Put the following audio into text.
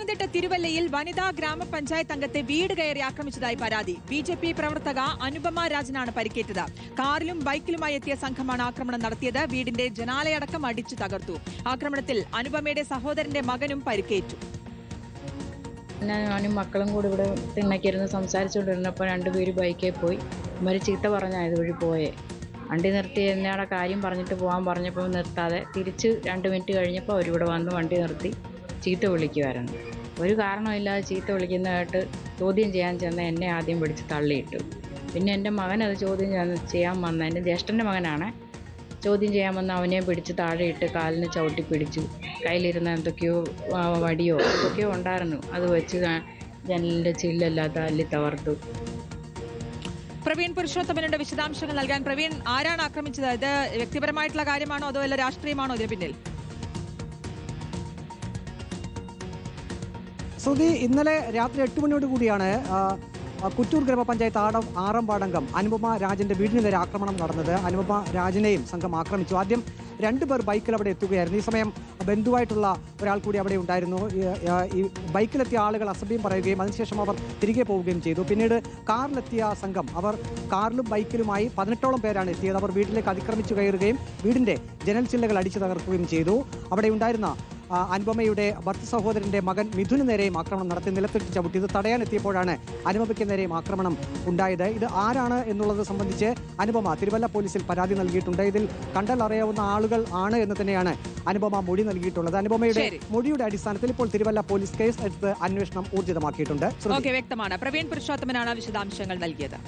പത്തനംതിട്ട തിരുവല്ലയിൽ വനിതാ ഗ്രാമപഞ്ചായത്ത് അംഗത്തെ വീട് കയറി ആക്രമിച്ചതായി പരാതി. ബി.ജെ.പി. പ്രവർത്തക അനുപമ രാജനാണ് പരിക്കേറ്റത്. കാറിലും ബൈക്കിലുമായി എത്തിയ സംഘമാണ് ആക്രമണം നടത്തിയത്. വീടിന്റെ ജനാലയടക്കം അടിച്ചു തകർത്തു. ആക്രമണത്തിൽ അനുപമയുടെ സഹോദരന്റെ മകനും പരിക്കേറ്റു. ഞാനും മക്കളും കൂടി ഇവിടെ തിണ്ണക്കിരുന്ന് സംസാരിച്ചുകൊണ്ടിരുന്നപ്പോൾ രണ്ടുപേര് ബൈക്കിൽ പോയി. ഇവർ ചീത്ത പറഞ്ഞാൽ വഴി പോയേ. വണ്ടി നിർത്തി എന്നയാടെ കാര്യം പറഞ്ഞിട്ട് പോകാൻ പറഞ്ഞപ്പോൾ നിർത്താതെ തിരിച്ച് 2 മിനിറ്റ് കഴിഞ്ഞപ്പോൾ അവരിവിടെ വന്ന് വണ്ടി നിർത്തി ചീത്ത വിളിക്കുമായിരുന്നു. ഒരു കാരണമില്ലാതെ ചീത്ത വിളിക്കുന്നതായിട്ട് ചോദ്യം ചെയ്യാൻ ചെന്ന് എന്നെ ആദ്യം പിടിച്ച് തള്ളിയിട്ടു. പിന്നെ എൻ്റെ മകനത് ചോദ്യം ചെയ്യാൻ വന്ന എൻ്റെ ജ്യേഷ്ഠൻ്റെ മകനാണ്. ചോദ്യം ചെയ്യാൻ വന്ന അവനെ പിടിച്ച് താഴെയിട്ട് കാലിന് ചവിട്ടി പിടിച്ചു. കയ്യിലിരുന്ന എന്തൊക്കെയോ വടിയോ എന്തൊക്കെയോ ഉണ്ടായിരുന്നു. അത് വെച്ച് ജനലിൻ്റെ ചില്ലെല്ലാം തല്ലി തകർത്തു. പ്രവീൺ പുരുഷോത്തമനുടെ വിശദാംശങ്ങൾ നൽകാൻ. പ്രവീൺ, ആരാണ് ആക്രമിച്ചത്? ഇത് വ്യക്തിപരമായിട്ടുള്ള കാര്യമാണോ അതോ വല്ല രാഷ്ട്രീയമാണോ ഇതിന് പിന്നിൽ? ശ്രുതി, ഇന്നലെ രാത്രി 8 മണിയോട് കൂടിയാണ് കുറ്റൂർ ഗ്രാമപഞ്ചായത്ത് ആറാം വാർഡംഗം അനുപമ രാജന്റെ വീടിന് നേരെ ആക്രമണം നടന്നത്. അനുപമ രാജനെയും സംഘം ആക്രമിച്ചു. ആദ്യം 2 പേർ ബൈക്കിൽ അവിടെ എത്തുകയായിരുന്നു. ഈ സമയം ബന്ധുവായിട്ടുള്ള ഒരാൾ കൂടി അവിടെ ഉണ്ടായിരുന്നു. ഈ ബൈക്കിലെത്തിയ ആളുകൾ അസഭ്യം പറയുകയും അതിനുശേഷം അവർ തിരികെ പോവുകയും ചെയ്തു. പിന്നീട് കാറിലെത്തിയ സംഘം, അവർ കാറിലും ബൈക്കിലുമായി 18ഓളം പേരാണ് എത്തിയത്. അവർ വീട്ടിലേക്ക് അതിക്രമിച്ചു കയറുകയും വീടിന്റെ ജനൽ ചില്ലകൾ അടിച്ചു തകർക്കുകയും ചെയ്തു. അവിടെ ഉണ്ടായിരുന്ന അനുപമയുടെ ഭർത്ത സഹോദരന്റെ മകൻ മിഥുന് നേരെയും ആക്രമണം നടത്തി നിലത്തിട്ട് ചവിട്ടി. ഇത് തടയാനെത്തിയപ്പോഴാണ് അനുപമയ്ക്ക് നേരെയും ആക്രമണം ഉണ്ടായത്. ഇത് ആരാണ് എന്നുള്ളത് സംബന്ധിച്ച് അനുപമ തിരുവല്ല പോലീസിൽ പരാതി നൽകിയിട്ടുണ്ട്. ഇതിൽ കണ്ടാൽ അറിയാവുന്ന ആളുകൾ ആണ് എന്ന് തന്നെയാണ് അനുപമ മൊഴി നൽകിയിട്ടുള്ളത്. അനുപമയുടെ മൊഴിയുടെ അടിസ്ഥാനത്തിൽ ഇപ്പോൾ തിരുവല്ല പോലീസ് കേസ് എടുത്ത് അന്വേഷണം ഊർജിതമാക്കിയിട്ടുണ്ട്. വ്യക്തമാണ്. പ്രവീൺ പുരുഷോത്തമനാണ് വിശദാംശങ്ങൾ നൽകിയത്.